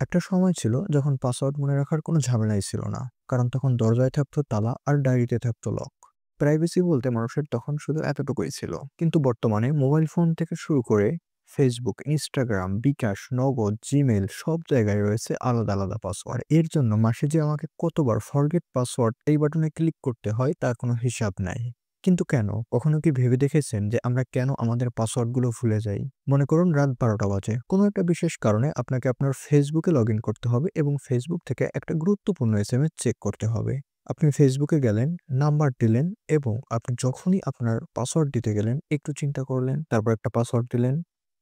একটা সময় ছিল যখন পাসওয়ার্ড মনে রাখার কোনো ঝামেলাই ছিল না, কারণ তখন দরজায় থাকতো তালা আর ডায়েরিতে থাকতো লক। প্রাইভেসি বলতে মানুষের তখন শুধু এতটুকুই ছিল। কিন্তু বর্তমানে মোবাইল ফোন থেকে শুরু করে ফেসবুক, ইনস্টাগ্রাম, বিকাশ, নগদ, জিমেল সব জায়গায় রয়েছে আলাদা আলাদা পাসওয়ার্ড। এর জন্য মাসে যে আমাকে কতবার ফরগেট পাসওয়ার্ড এই বাটনে ক্লিক করতে হয় তার কোনো হিসাব নাই। কিন্তু কেন? কখনো কি ভেবে দেখেছেন যে আমরা কেন আমাদের পাসওয়ার্ডগুলো ভুলে যাই? মনে করুন রাত ১২টা বাজে। কোনো একটা বিশেষ কারণে আপনাকে আপনার ফেসবুকে লগইন করতে হবে এবং ফেসবুক থেকে একটা গুরুত্বপূর্ণ এসএমএস চেক করতে হবে। আপনি ফেসবুকে গেলেন, নাম্বার দিলেন এবং আপনি যখনই আপনার পাসওয়ার্ড দিতে গেলেন, একটু চিন্তা করলেন, তারপর একটা পাসওয়ার্ড দিলেন,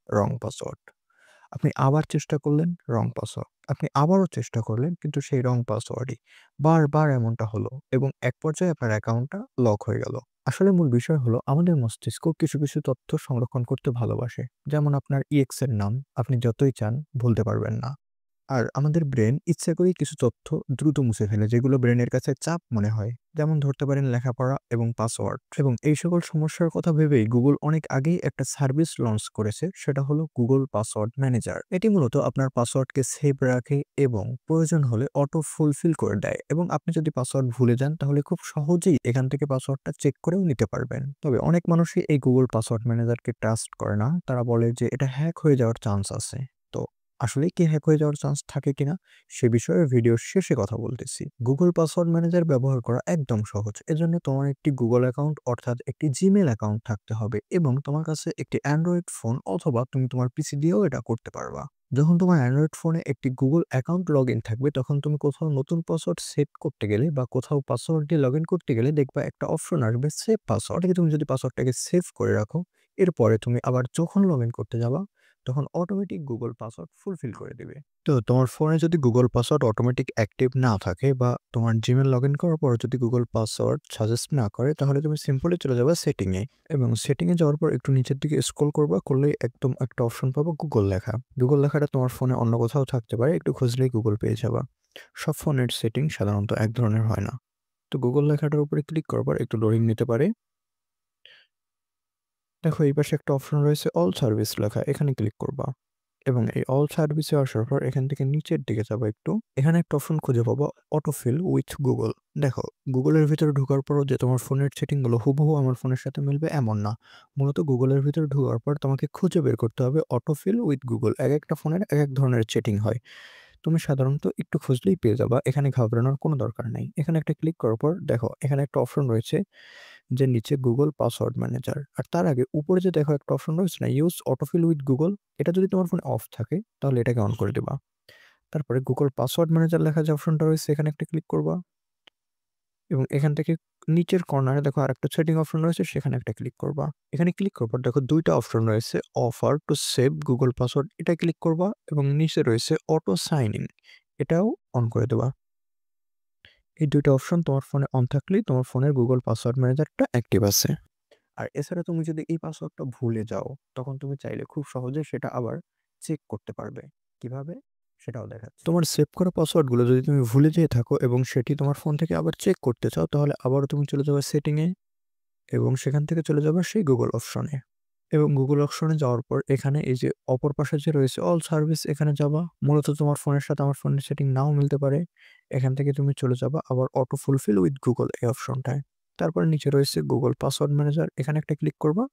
রং পাসওয়ার্ড। আপনি আবার চেষ্টা করলেন, রং পাসওয়ার্ড। আপনি আবারও চেষ্টা করলেন, কিন্তু সেই রং পাসওয়ার্ডই। বারবার এমনটা হলো এবং এক পর্যায়ে আপনার অ্যাকাউন্টটা লক হয়ে গেল। আসলে মূল বিষয় হলো আমাদের মস্তিষ্ক কিছু তথ্য সংরক্ষণ করতে ভালোবাসে। যেমন আপনার ইএক্স এর নাম আপনি যতই চান ভুলতে পারবেন না। আর আমাদের ব্রেন ইচ্ছা করেই কিছু তথ্য দ্রুত মুছে ফেলে যেগুলো ব্রেনের কাছে চাপ মনে হয়। যেমন ধরতে পারেন লেখাপড়া এবং পাসওয়ার্ড। এবং এই সকল সমস্যার কথা ভেবেই গুগল অনেক আগেই একটা সার্ভিস লঞ্চ করেছে, সেটা হলো গুগল পাসওয়ার্ড ম্যানেজার। এটি মূলত আপনার পাসওয়ার্ডকে সেভ রাখে এবং প্রয়োজন হলে অটো ফুলফিল করে দেয়। এবং আপনি যদি পাসওয়ার্ড ভুলে যান তাহলে খুব সহজেই এখান থেকে পাসওয়ার্ডটা চেক করেও নিতে পারবেন। তবে অনেক মানুষই এই গুগল পাসওয়ার্ড ম্যানেজারকে ট্রাস্ট করে না। তারা বলে যে এটা হ্যাক হয়ে যাওয়ার চান্স আছে। তো আসলেই কি হ্যাক হয়ে যাওয়ার চান্স থাকে কিনা সে বিষয়ে ভিডিওর শেষে কথা বলতেছি। গুগল পাসওয়ার্ড ম্যানেজার ব্যবহার করা একদম সহজ। এজন্য তোমার একটি গুগল অ্যাকাউন্ট অর্থাৎ একটি জিমেল অ্যাকাউন্ট থাকতে হবে এবং তোমার কাছে একটি অ্যান্ড্রয়েড ফোন অথবা তুমি তোমার পিসি দিয়েও এটা করতে পারবা। যখন তোমার অ্যান্ড্রয়েড ফোনে একটি গুগল অ্যাকাউন্ট লগইন থাকবে তখন তুমি কোথাও নতুন পাসওয়ার্ড সেট করতে গেলে বা কোথাও পাসওয়ার্ড দিয়ে লগইন করতে গেলে দেখবা একটা অপশন আসবে সেভ পাসওয়ার্ড। তুমি যদি পাসওয়ার্ডটাকে সেভ করে রাখো, এরপরে তুমি আবার যখন লগইন করতে যাবা তখন অটোমেটিক গুগল পাসওয়ার্ড ফুলফিল করে দিবে। তো তোমার ফোনে যদি গুগল পাসওয়ার্ড অটোমেটিক অ্যাক্টিভ না থাকে বা তোমার জিমেল লগইন করার পর যদি গুগল পাসওয়ার্ড সাজেস্ট না করে তাহলে তুমি সিম্পলি চলে যাবে সেটিংয়ে এবং সেটিংয়ে যাওয়ার পর একটু নিচের দিকে স্ক্রল করবা, করলেই একদম একটা অপশন পাবো গুগল লেখা। গুগল লেখাটা তোমার ফোনে অন্য কোথাও থাকতে পারে, একটু খুঁজলেই গুগল পেয়ে যাবা। সব ফোনের সেটিং সাধারণত এক ধরনের হয় না। তো গুগল লেখাটার উপরে ক্লিক করার পর একটু লোডিং নিতে পারে। দেখো এই পাশে একটা অপশন রয়েছে অল সার্ভিস লেখা, এখানে ক্লিক করবা এবং এই অল সার্ভিসে আসার পর এখান থেকে নিচের দিকে যাবো একটু। এখানে একটা অপশন খুঁজে পাবো অটোফিল উইথ গুগল। দেখো গুগলের ভিতরে ঢোকার পরও যে তোমার ফোনের সেটিংগুলো হুবহু আমার ফোনের সাথে মিলবে এমন না। মূলত গুগলের ভিতরে ঢোকার পর তোমাকে খুঁজে বের করতে হবে অটোফিল উইথ গুগল। এক একটা ফোনের এক এক ধরনের সেটিং হয়। তুমি সাধারণত একটু খুঁজলেই পেয়ে যাবা, এখানে ঘাবড়ানোর কোনো দরকার নেই। এখানে একটা ক্লিক করার পর দেখো এখানে একটা অপশন রয়েছে যে নিচে গুগল পাসওয়ার্ড ম্যানেজার, আর তার আগে উপরে যে দেখো একটা অপশন রয়েছে না ইউজ অটোফিল উইথ গুগল, এটা যদি তোমার ফোনে অফ থাকে তাহলে এটাকে অন করে দিবা। তারপরে গুগল পাসওয়ার্ড ম্যানেজার লেখা যে অপশনটা রয়েছে এখানে একটা ক্লিক করবা এবং এখান থেকে নিচের কর্নারে দেখো আরেকটা সেটিং অপশন রয়েছে, সেখানে একটা ক্লিক করবা। এখানে ক্লিক করার পর দেখো ২ টা অপশন রয়েছে offer to save Google password, এটা ক্লিক করবা এবং নিচে রয়েছে অটো সাইন ইন, এটাও অন করে দেবা। এই ২ টা অপশন তোমার ফোনে অন থাকলেই তোমার ফোনের গুগল পাসওয়ার্ড ম্যানেজারটা অ্যাক্টিভ আছে। আর এছাড়া তুমি যদি এই পাসওয়ার্ডটা ভুলে যাও, তখন তুমি চাইলে খুব সহজে সেটা আবার চেক করতে পারবে। কিভাবে? সেটাও দেখাচ্ছি। তোমার সেভ করা পাসওয়ার্ডগুলো যদি তুমি ভুলে যেয়ে থাকো এবং সেটি তোমার ফোন থেকে আবার চেক করতে চাও, তাহলে আবারও তুমি চলে যাবে সেটিংয়ে এবং সেখান থেকে চলে যাবে সেই গুগল অপশনে। এবং গুগল অপশনে যাওয়ার পর এখানে এই যে অপর পাশে যে রয়েছে অল সার্ভিস, এখানে যাবা। মূলত তোমার ফোনের সাথে আমার ফোনের সেটিং নাও মিলতে পারে। এখান থেকে তুমি চলে যাবা আবার অটো ফুলফিল উইথ গুগল এই অপশনটায়। তারপরে নিচে রয়েছে গুগল পাসওয়ার্ড ম্যানেজার, এখানে একটা ক্লিক করবা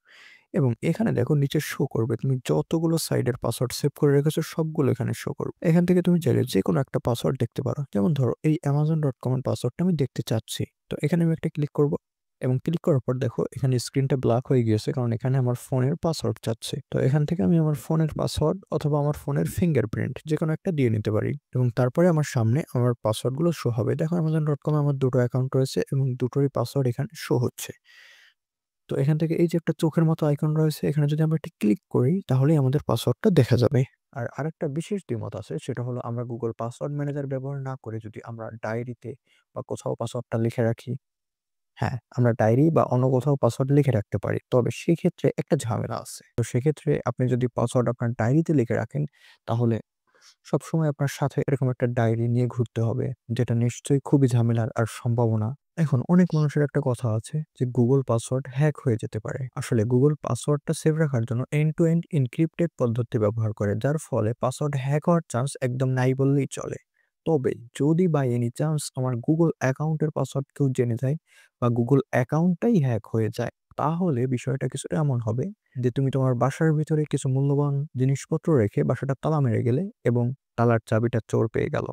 এবং এখানে দেখো নিচে শো করবে তুমি যতগুলো সাইটের পাসওয়ার্ড সেভ করে রেখেছো সবগুলো এখানে শো করবে। এখান থেকে তুমি চাইলে যেকোনো একটা পাসওয়ার্ড দেখতে পারো। যেমন ধরো এই amazon.com এর পাসওয়ার্ডটা আমি দেখতে চাচ্ছি। তো এখানে আমি একটা ক্লিক করব এবং ক্লিক করার পর দেখো এখানে স্ক্রিনটা ব্ল্যাক হয়ে গিয়েছে, কারণ এখানে আমার ফোনের পাসওয়ার্ড চাচ্ছে। তো এখান থেকে আমি আমার ফোনের পাসওয়ার্ড অথবা আমার ফোনের ফিঙ্গারপ্রিন্ট যেকোনো একটা দিয়ে নিতে পারি এবং তারপরে আমার সামনে আমার পাসওয়ার্ডগুলো শো হবে। দেখো amazon.com এ আমার ২ টো অ্যাকাউন্ট রয়েছে এবং দুটোরই পাসওয়ার্ড এখানে শো হচ্ছে। তো এখান থেকে এই যে একটা চোখের মতো আইকন রয়েছে, এখানে যদি আমরা একটি ক্লিক করি তাহলেই আমাদের পাসওয়ার্ডটা দেখা যাবে। আর আরেকটা বিশেষ দ্বিমত আছে, সেটা হলো আমরা গুগল পাসওয়ার্ড ম্যানেজার ব্যবহার না করে যদি আমরা ডায়েরিতে বা কোথাও পাসওয়ার্ডটা লিখে রাখি, হ্যাঁ, আমরা ডায়েরি বা অন্য কোথাও পাসওয়ার্ড লিখে রাখতে পারি। তবে সেক্ষেত্রে একটা ঝামেলা আছে। তো সেক্ষেত্রে আপনি যদি পাসওয়ার্ড আপনার ডায়েরিতে লিখে রাখেন, তাহলে সবসময় আপনার সাথে এরকম একটা ডায়েরি নিয়ে ঘুরতে হবে, যেটা নিশ্চয়ই খুবই ঝামেলার আর সম্ভাবনা এখন অনেক মানুষের একটা কথা আছে যে গুগল পাসওয়ার্ড হ্যাক হয়ে যেতে পারে। আসলে গুগল পাসওয়ার্ডটা সেভ রাখার জন্য এন্ড টু এন্ড এনক্রিপ্টেড পদ্ধতি ব্যবহার করে, যার ফলে পাসওয়ার্ড হ্যাক হওয়ার চান্স একদম নাই বললেই চলে। তবে যদি বাই এনি চান্স আমার গুগল অ্যাকাউন্টের পাসওয়ার্ড কেউ জেনে যায় বা গুগল অ্যাকাউন্টটাই হ্যাক হয়ে যায়, তাহলে বিষয়টা কিছুটা এমন হবে যে তুমি তোমার বাসার ভিতরে কিছু মূল্যবান জিনিসপত্র রেখে বাসাটা তালা মেরে গেলে এবং তালার চাবিটা চোর পেয়ে গেল।